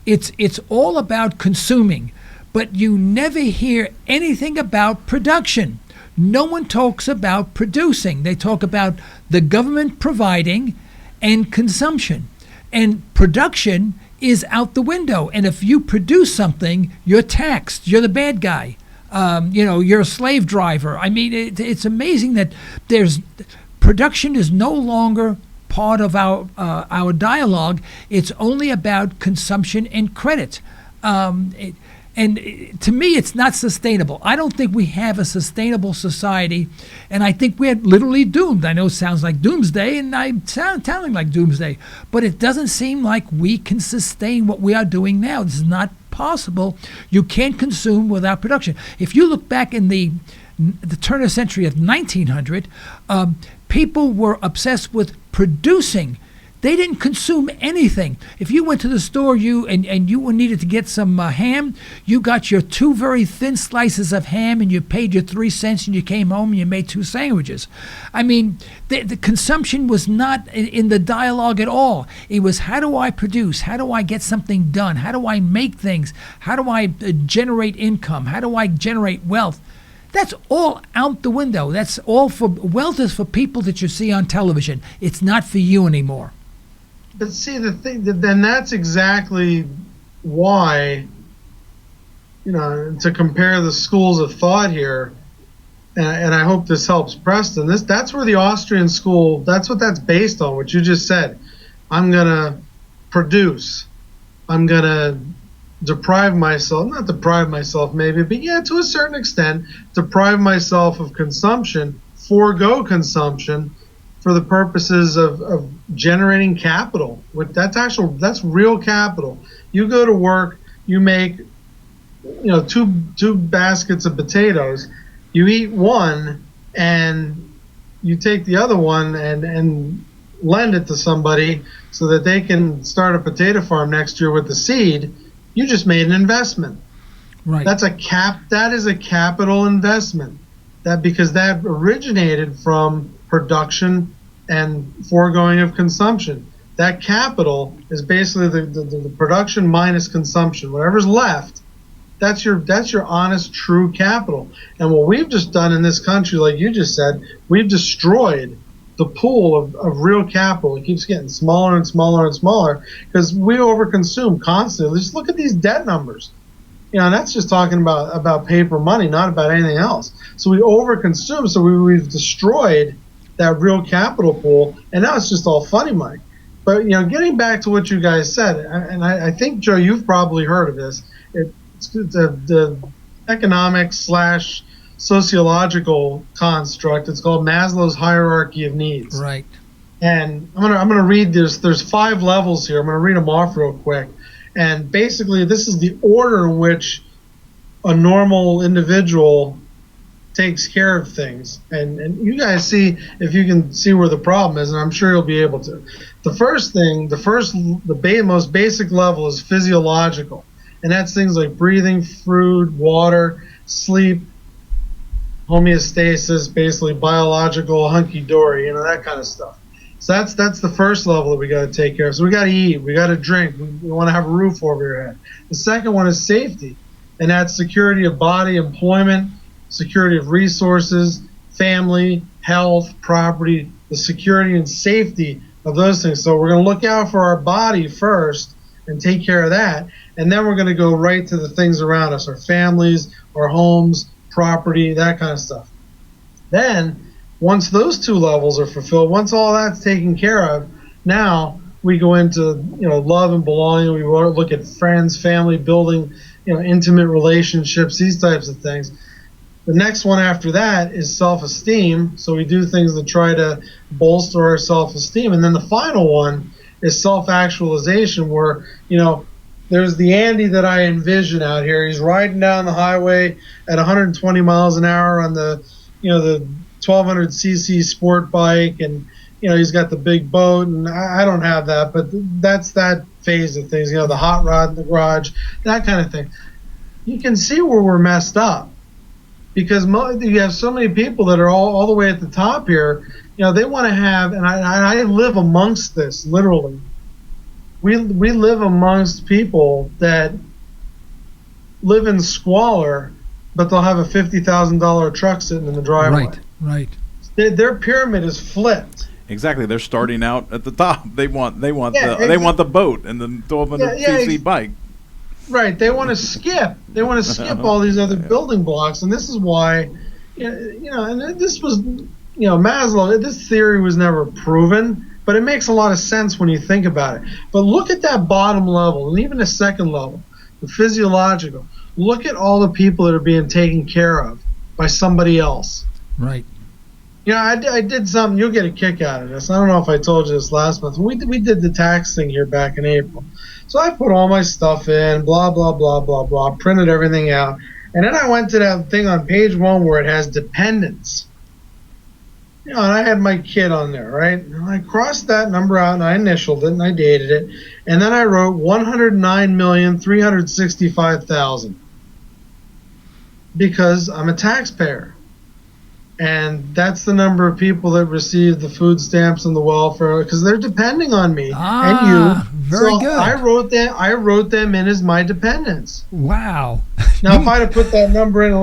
it's all about consuming, but you never hear anything about production. No one talks about producing. They talk about the government providing and consumption. And production is out the window. And if you produce something, you're taxed. You're the bad guy. You're a slave driver. I mean, it's amazing that production is no longer part of our dialogue. It's only about consumption and credit. And to me, it's not sustainable. I don't think we have a sustainable society, and I think we're literally doomed. I know it sounds like doomsday, and I'm sounding like doomsday, but it doesn't seem like we can sustain what we are doing now. This is not possible. You can't consume without production. If you look back in the turn of the century of 1900, people were obsessed with producing. They didn't consume anything. If you went to the store and you needed to get some ham, you got your 2 very thin slices of ham and you paid your 3 cents and you came home and you made 2 sandwiches. I mean, the consumption was not in the dialogue at all. It was, how do I produce? How do I get something done? How do I make things? How do I generate income? How do I generate wealth? That's all out the window. That's all for wealth is for people that you see on television. It's not for you anymore. But see, the thing, then that's exactly why, to compare the schools of thought here, and I hope this helps Preston, that's where the Austrian school, that's what that's based on, what you just said. I'm going to produce. I'm going to not deprive myself maybe, but yeah, to a certain extent, deprive myself of consumption, forego consumption for the purposes of generating capital. That's real capital. You go to work, you make, two baskets of potatoes, you eat one, and you take the other one and lend it to somebody so that they can start a potato farm next year with the seed. You just made an investment. Right. That is a capital investment. Because that originated from production and foregoing of consumption. That capital is basically the production minus consumption. Whatever's left, that's your honest, true capital. And what we've just done in this country, like you just said, we've destroyed the pool of real capital. It keeps getting smaller and smaller and smaller because we overconsume constantly. Just look at these debt numbers. And that's just talking about paper money, not about anything else. So we overconsume, so we've destroyed that real capital pool, and now it's just all funny money. But, getting back to what you guys said, and I think, Joe, you've probably heard of this. It's the economic / sociological construct. It's called Maslow's hierarchy of needs. Right. And I'm gonna read this. There's 5 levels here. I'm gonna read them off real quick. And basically, this is the order in which a normal individual takes care of things. And you guys see if you can see where the problem is, and I'm sure you'll be able to. The most basic level is physiological, and that's things like breathing, food, water, sleep, homeostasis, basically biological, hunky-dory, that kind of stuff. So that's the first level that we got to take care of. So we got to eat, we got to drink, we want to have a roof over your head. The second one is safety, and that's security of body, employment, security of resources, family, health, property, the security and safety of those things. So we're going to look out for our body first and take care of that, and then we're going to go right to the things around us, our families, our homes, property, that kind of stuff. Then, once those 2 levels are fulfilled, once all that's taken care of, now we go into love and belonging. We look at friends, family, building intimate relationships, these types of things. The next one after that is self-esteem. So we do things to try to bolster our self-esteem. And then the final one is self-actualization, where there's the Andy that I envision out here. He's riding down the highway at 120 miles an hour on the 1200cc sport bike, and he's got the big boat, and I don't have that, but that's that phase of things. The hot rod in the garage, that kind of thing. You can see where we're messed up because you have so many people that are all the way at the top here. They want to have, and I live amongst this literally. We live amongst people that live in squalor, but they'll have a $50,000 truck sitting in the driveway. Right. Their pyramid is flipped. Exactly. They're starting out at the top. They want the boat and the 1200cc bike. Right. They want to skip. They want to skip all these other building blocks, and this is why, and this was, Maslow. This theory was never proven. But it makes a lot of sense when you think about it. But look at that bottom level, and even the second level, the physiological. Look at all the people that are being taken care of by somebody else. Right. I did something. You'll get a kick out of this. I don't know if I told you this last month. We did the tax thing here back in April. So I put all my stuff in, blah, blah, blah, blah, blah, printed everything out. And then I went to that thing on page 1 where it has dependents. and I had my kid on there, right? And I crossed that number out and I initialed it and I dated it, and then I wrote 109,365,000 because I'm a taxpayer, and that's the number of people that receive the food stamps and the welfare because they're depending on me and you. Very good. I wrote them in as my dependents. Wow. Now, if I'd have put that number in and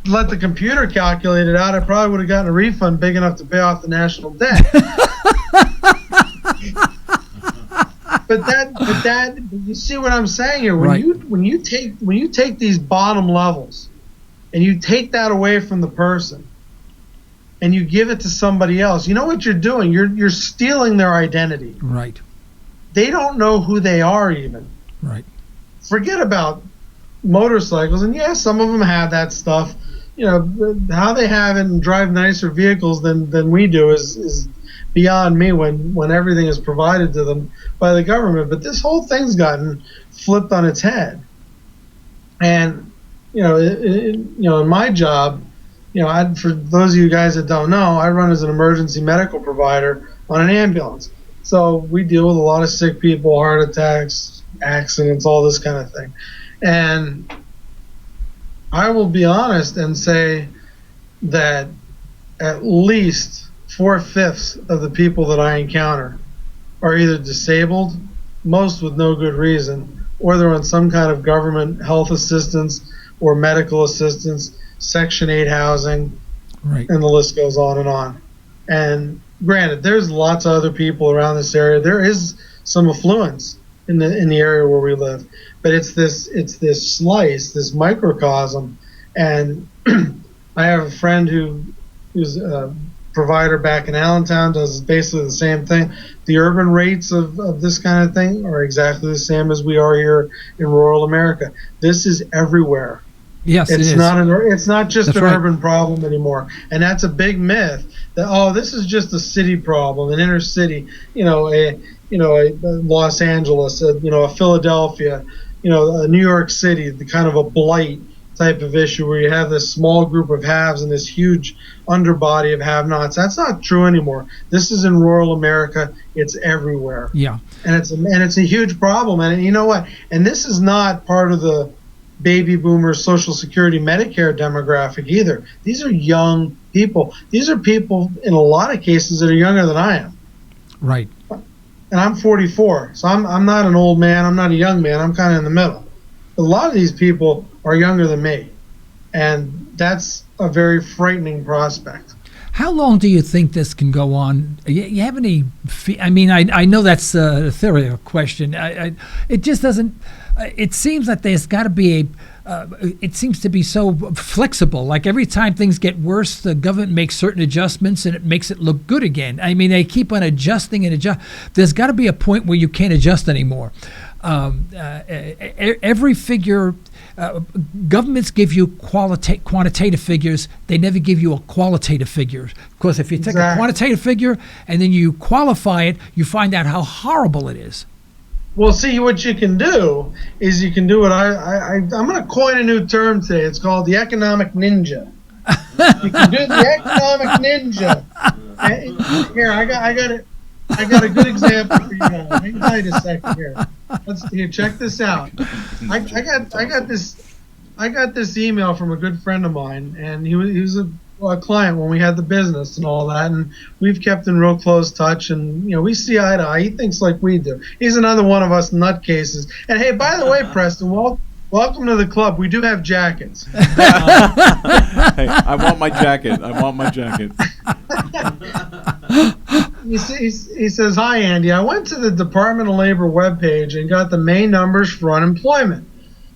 let the computer calculate it out, I probably would have gotten a refund big enough to pay off the national debt. But you see what I'm saying here? When you take these bottom levels and you take that away from the person and you give it to somebody else, you know what you're doing? You're stealing their identity. Right. They don't know who they are even. Right. Forget about motorcycles, and yes, some of them have that stuff. You know, how they have it and drive nicer vehicles than we do is beyond me when everything is provided to them by the government. But this whole thing's gotten flipped on its head. And in my job, for those of you guys that don't know, I run as an emergency medical provider on an ambulance. So we deal with a lot of sick people, heart attacks, accidents, all this kind of thing. And I will be honest and say that at least 4/5 of the people that I encounter are either disabled, most with no good reason, or they're on some kind of government health assistance or medical assistance, Section 8 housing, right, and the list goes on and on. And granted, there's lots of other people around this area. There is some affluence in the area where we live, but it's this slice, this microcosm. And I have a friend who's a provider back in Allentown, does basically the same thing. The urban rates of this kind of thing are exactly the same as we are here in rural America. This is everywhere. Yes, it's not just that's an right. urban problem anymore, and that's a big myth. That this is just a city problem, an inner city. A Los Angeles, a Philadelphia, a New York City, the kind of a blight type of issue where you have this small group of haves and this huge underbody of have-nots. That's not true anymore. This is in rural America. It's everywhere. Yeah, and it's a huge problem. And you know what? And this is not part of the baby boomer Social Security Medicare demographic either. These are young people. These are people in a lot of cases that are younger than I am. Right. And I'm 44, so I'm not an old man. I'm not a young man. I'm kind of in the middle. But a lot of these people are younger than me, and that's a very frightening prospect. How long do you think this can go on? You have any? I know that's a theoretical question. It just doesn't. It seems that there's got to be it seems to be so flexible. Like every time things get worse, the government makes certain adjustments and it makes it look good again. I mean, they keep on adjusting and adjust. There's got to be a point where you can't adjust anymore. Every figure, governments give you quantitative figures. They never give you a qualitative figure. Because if you take a quantitative figure and then you qualify it, you find out how horrible it is. Well, see, what you can do is you can do what I'm going to coin a new term today. It's called the economic ninja. You can do the economic ninja. Here, I got a good example for you guys. Let me wait a second here. Check this out. I got this email from a good friend of mine, and he was a client when we had the business and all that, and we've kept in real close touch, and we see eye to eye. He thinks like we do. He's another one of us nutcases. And hey, by the way, Preston, welcome to the club. We do have jackets. Hey, I want my jacket. He says, "Hi, Andy. I went to the Department of Labor webpage and got the main numbers for unemployment.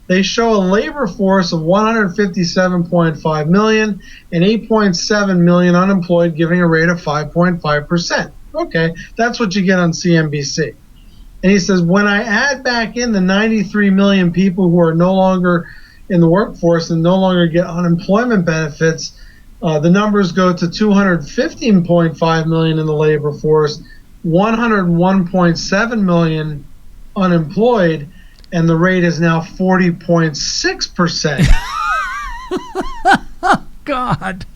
They show a labor force of 157.5 million and 8.7 million unemployed, giving a rate of 5.5%. Okay, that's what you get on CNBC. And he says, when I add back in the 93 million people who are no longer in the workforce and no longer get unemployment benefits, the numbers go to 215.5 million in the labor force, 101.7 million unemployed, and the rate is now 40.6%. God.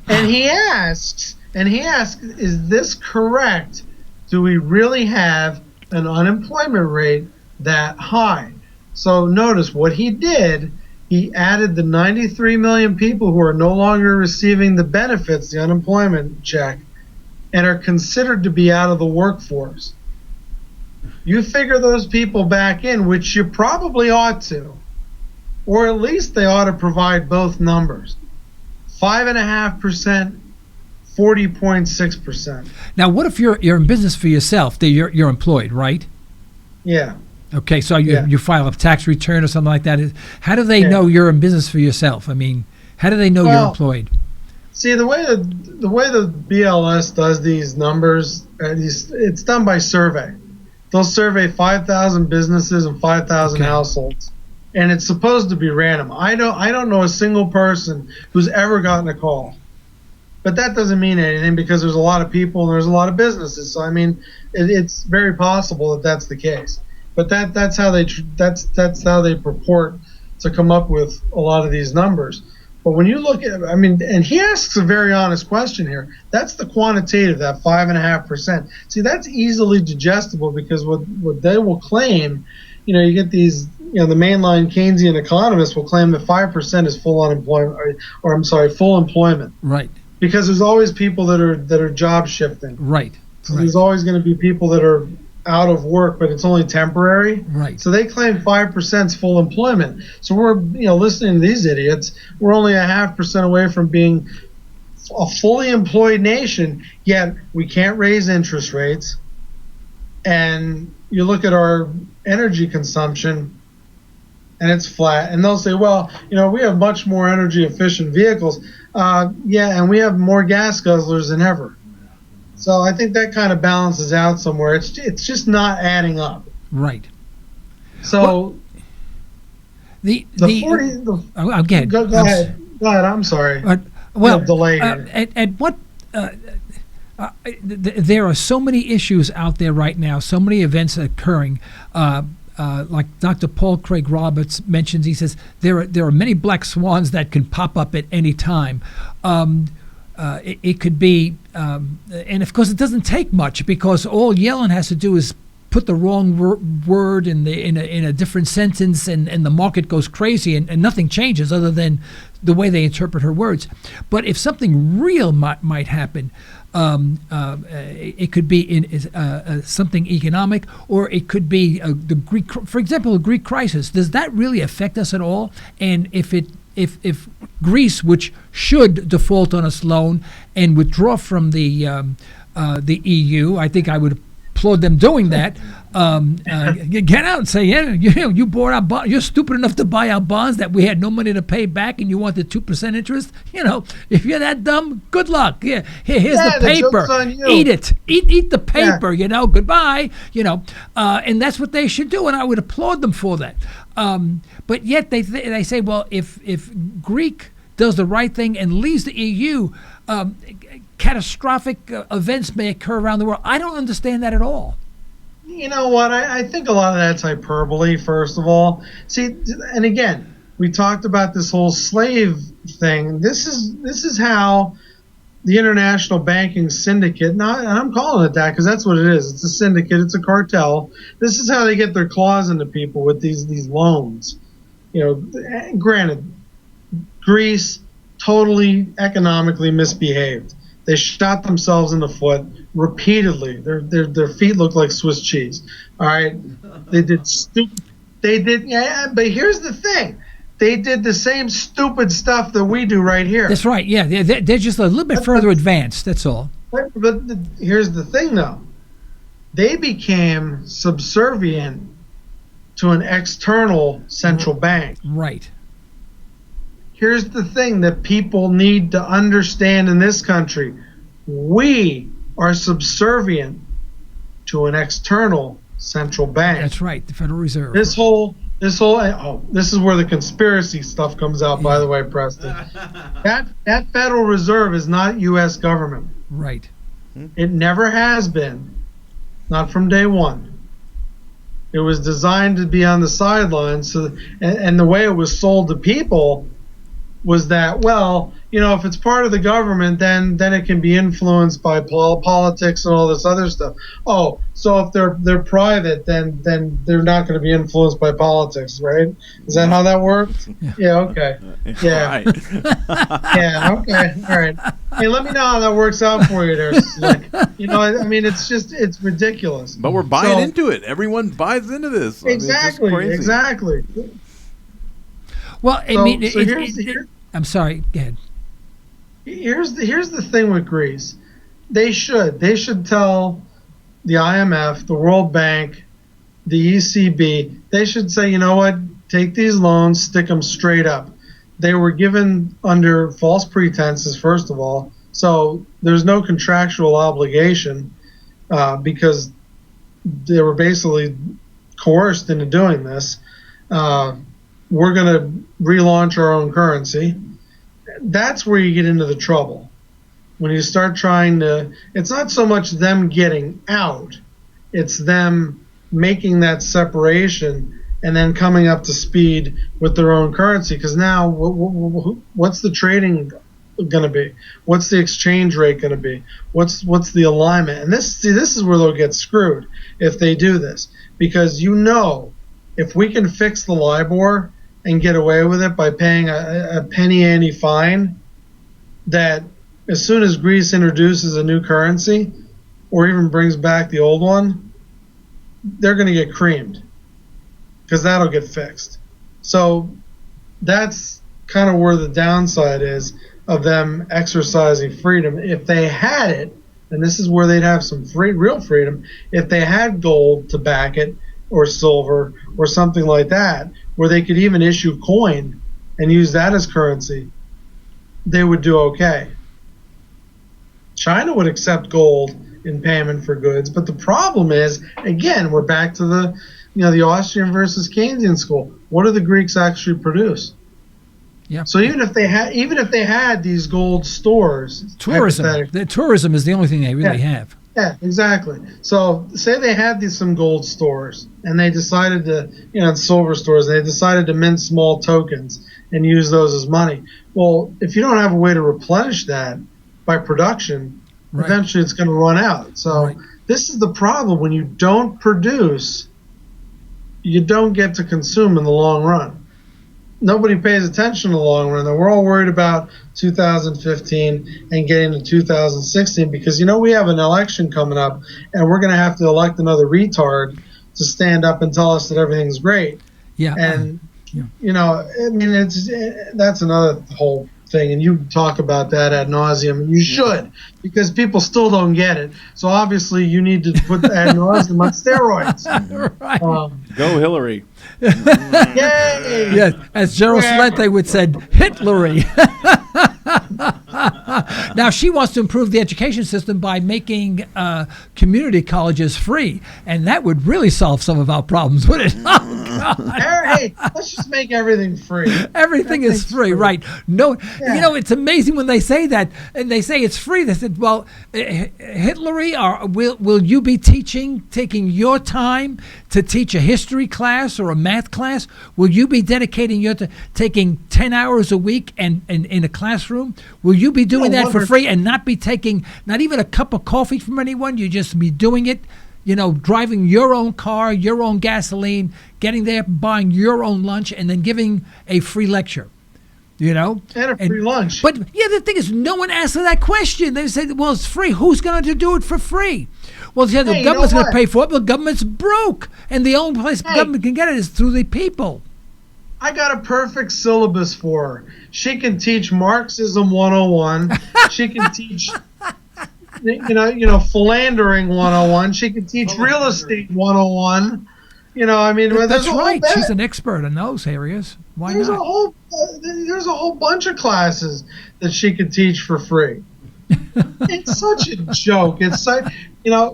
And he asks, is this correct? Do we really have an unemployment rate that high? So notice what he did. He added the 93 million people who are no longer receiving the benefits, the unemployment check, and are considered to be out of the workforce. You figure those people back in, which you probably ought to, or at least they ought to provide both numbers. 5.5%, 40.6%. Now, what if you're in business for yourself? You're employed, right? Yeah. Okay, so you file a tax return or something like that. How do they know you're in business for yourself? I mean, how do they know you're employed? See, the way the BLS does these numbers, it's done by survey. They'll survey 5,000 businesses and 5,000 households, and it's supposed to be random. I don't know a single person who's ever gotten a call, but that doesn't mean anything because there's a lot of people and there's a lot of businesses. So I mean, it's very possible that that's the case. But that's how they purport to come up with a lot of these numbers. But when you look at, I mean, and he asks a very honest question here. That's the quantitative, that 5.5%. See, that's easily digestible because what they will claim, you get these, the mainline Keynesian economists will claim that 5% is full unemployment, full employment. Right. Because there's always people that are job shifting. Right. So there's always going to be people that are out of work, but it's only temporary. Right. So they claim 5% is full employment. So we're, listening to these idiots, we're only 0.5% away from being a fully employed nation, yet we can't raise interest rates. And you look at our energy consumption and it's flat. And they'll say, well, we have much more energy efficient vehicles. And we have more gas guzzlers than ever. So I think that kind of balances out somewhere. It's just not adding up. Right. So the 40. Again, Go ahead. Go ahead. I'm sorry. Delay here. At what? There are so many issues out there right now. So many events occurring. Like Dr. Paul Craig Roberts mentions, he says there are many black swans that can pop up at any time. It could be, and of course it doesn't take much because all Yellen has to do is put the wrong word in a different sentence, and the market goes crazy, and nothing changes other than the way they interpret her words. But if something real might happen, it could be something economic, or it could be the Greek, for example, the Greek crisis. Does that really affect us at all? And if Greece, which should default on its loan and withdraw from the EU, I think I would applaud them doing that. Get out and say, you bought our bond. You're stupid enough to buy our bonds that we had no money to pay back, and you wanted 2% interest. If you're that dumb, good luck. Here's the paper. Eat it. Eat the paper. Yeah. Goodbye. And that's what they should do, and I would applaud them for that. But yet they say, well, if Greek does the right thing and leaves the EU, catastrophic events may occur around the world. I don't understand that at all. You know what? I think a lot of that's hyperbole, first of all. See, and again, we talked about this whole slave thing. This is how the international banking syndicate, and I'm calling it that because that's what it is. It's a syndicate. It's a cartel. This is how they get their claws into people with these loans. Granted, Greece totally economically misbehaved. They shot themselves in the foot repeatedly. Their feet look like Swiss cheese. All right, they did stupid. But here's the thing: they did the same stupid stuff that we do right here. That's right. Yeah, they're just a little bit further advanced. That's all. But here's the thing, though: they became subservient to an external central bank. Right. Here's the thing that people need to understand in this country. We are subservient to an external central bank. That's right, the Federal Reserve. This is where the conspiracy stuff comes out, by the way, Preston. That Federal Reserve is not U.S. government. Right. It never has been, not from day one. It was designed to be on the sidelines, and the way it was sold to people, was that, well, if it's part of the government, then it can be influenced by politics and all this other stuff. Oh, so if they're private, then they're not going to be influenced by politics, right? Is that how that works? Yeah. Okay. Yeah. Right. Yeah. Okay. All right. Hey, let me know how that works out for you there, Slick. It's ridiculous. But we're buying into it. Everyone buys into this. Exactly. Exactly. Well, I'm sorry. Go ahead. Here's the thing with Greece. They should tell the IMF, the World Bank, the ECB. They should say, you know what? Take these loans, stick them straight up. They were given under false pretenses, first of all. So there's no contractual obligation because they were basically coerced into doing this. We're going to relaunch our own currency. That's where you get into the trouble. When you start trying to, it's not so much them getting out, it's them making that separation and then coming up to speed with their own currency. Because now, what's the trading going to be? What's the exchange rate going to be? What's the alignment? And this is where they'll get screwed if they do this. Because if we can fix the LIBOR and get away with it by paying a penny ante fine, that as soon as Greece introduces a new currency or even brings back the old one, they're going to get creamed because that'll get fixed. So that's kind of where the downside is of them exercising freedom. If they had it, and this is where they'd have some real freedom, if they had gold to back it or silver or something like that, where they could even issue coin and use that as currency, they would do okay. China would accept gold in payment for goods, but the problem is, again, we're back to the Austrian versus Keynesian school. What do the Greeks actually produce? Yeah. So even if they had these gold stores, tourism is the only thing they really have. Yeah, exactly. So say they had some gold stores and they decided to, silver stores, they decided to mint small tokens and use those as money. Well, if you don't have a way to replenish that by production, eventually it's going to run out. So this is the problem. When you don't produce, you don't get to consume in the long run. Nobody pays attention in the long run. We're all worried about 2015 and getting to 2016 because, we have an election coming up and we're going to have to elect another retard to stand up and tell us that everything's great. Yeah. And, that's another whole thing. And you talk about that ad nauseum, and you should, because people still don't get it. So obviously you need to put ad nauseum on steroids. Right. Go Hillary. Yay! Yes, as Gerald Celente would said, Hitlery. Now she wants to improve the education system by making community colleges free, and that would really solve some of our problems, wouldn't it? Oh, God. Hey, let's just make everything free. Everything is free, right? No, it's amazing when they say that, and they say it's free. They said, "Well, Hitlery, will you be taking your time to teach a history class or a math class? Will you be dedicating taking 10 hours a week and in a classroom? Will you be doing that for free and not be taking not even a cup of coffee from anyone? You just be doing it, driving your own car, your own gasoline, getting there, buying your own lunch, and then giving a free lecture." And a free lunch. But the thing is, no one asks that question. They say, well, it's free. Who's going to do it for free? Well, the government's going to pay for it, but the government's broke. And the only place the government can get it is through the people. I got a perfect syllabus for her. She can teach Marxism 101. She can teach, philandering 101. She can teach real estate 101. That's right. She's an expert in those areas. Why not? There's a whole bunch of classes that she could teach for free. It's such a joke. It's like,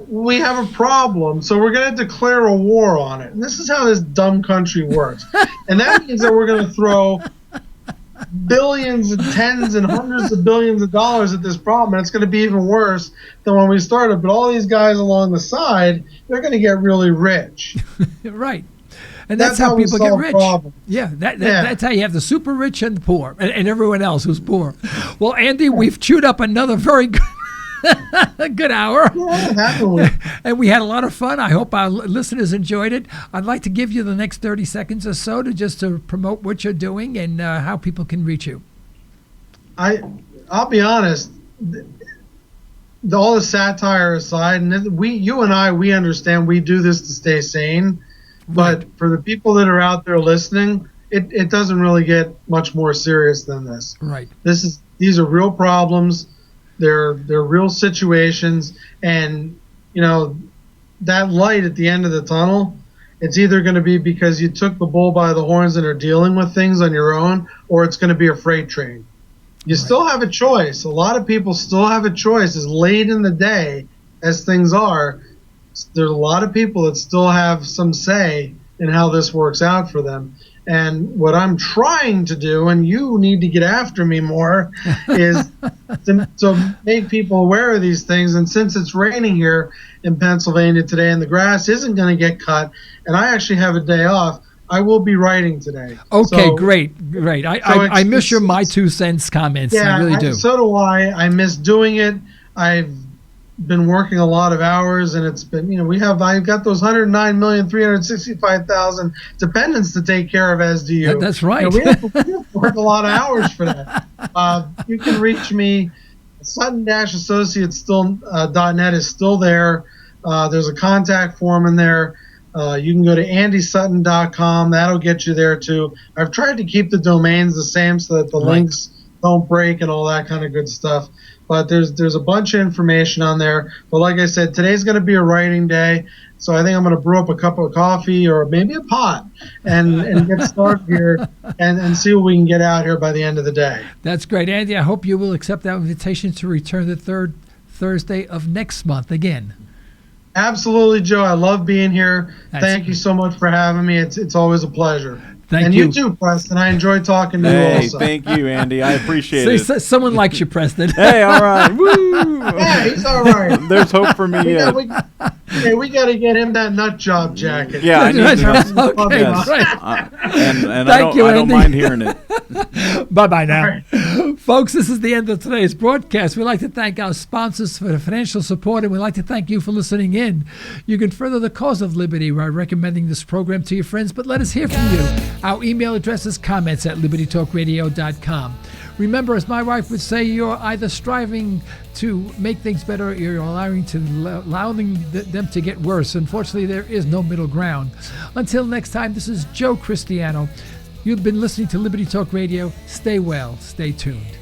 we have a problem, so we're going to declare a war on it. And this is how this dumb country works. And that means that we're going to throw billions and tens and hundreds of billions of dollars at this problem, and it's going to be even worse than when we started. But all these guys along the side, they're going to get really rich. Right. And that's how we people get solve rich. problems. Yeah, that's how you have the super rich and the poor, and everyone else who's poor. Well, Andy, we've chewed up another very good hour. Yeah, happily. And we had a lot of fun. I hope our listeners enjoyed it. I'd like to give you the next 30 seconds or so to promote what you're doing and how people can reach you. I'll be honest. All the satire aside, and you and I, we understand we do this to stay sane. But for the people that are out there listening, it doesn't really get much more serious than this. Right. These are real problems. They're real situations, and that light at the end of the tunnel, it's either going to be because you took the bull by the horns and are dealing with things on your own, or it's going to be a freight train. You still have a choice. A lot of people still have a choice. As late in the day as things are, there's a lot of people that still have some say in how this works out for them. And what I'm trying to do, and you need to get after me more, is to make people aware of these things. And since it's raining here in Pennsylvania today and the grass isn't going to get cut, and I actually have a day off, I will be writing today. Okay, great. I miss your my 2 cents comments. Yeah, I really do. So do I. I miss doing it. I've been working a lot of hours, and it's been, I've got those 109,365,000 dependents to take care of, as do you. That's right. We have to work a lot of hours for that. You can reach me. Sutton-associates.net is still there. There's a contact form in there. You can go to andysutton.com. That'll get you there too. I've tried to keep the domains the same so that the links don't break and all that kind of good stuff. But there's a bunch of information on there. But like I said, today's going to be a writing day, so I think I'm going to brew up a cup of coffee or maybe a pot and get started here and see what we can get out here by the end of the day. That's great, Andy. I hope you will accept that invitation to return the third Thursday of next month again. Absolutely, Joe. I love being here. Thank you so much for having me. It's always a pleasure. Thank you. And you too, Preston. I enjoy talking to you also. Thank you, Andy. I appreciate it. Someone likes you, Preston. Hey, all right. Woo! Yeah, he's all right. There's hope for me yet. We got to get him that nut job jacket. Yeah, I need to. Okay, Yes. right. And Thank you, I don't Andy. mind hearing it. Bye-bye now. Right. Folks, this is the end of today's broadcast. We'd like to thank our sponsors for the financial support, and we'd like to thank you for listening in. You can further the cause of liberty by recommending this program to your friends, but let us hear from you. Our email address is comments@libertytalkradio.com. Remember, as my wife would say, you're either striving to make things better or you're allowing them to get worse. Unfortunately, there is no middle ground. Until next time, this is Joe Cristiano. You've been listening to Liberty Talk Radio. Stay well. Stay tuned.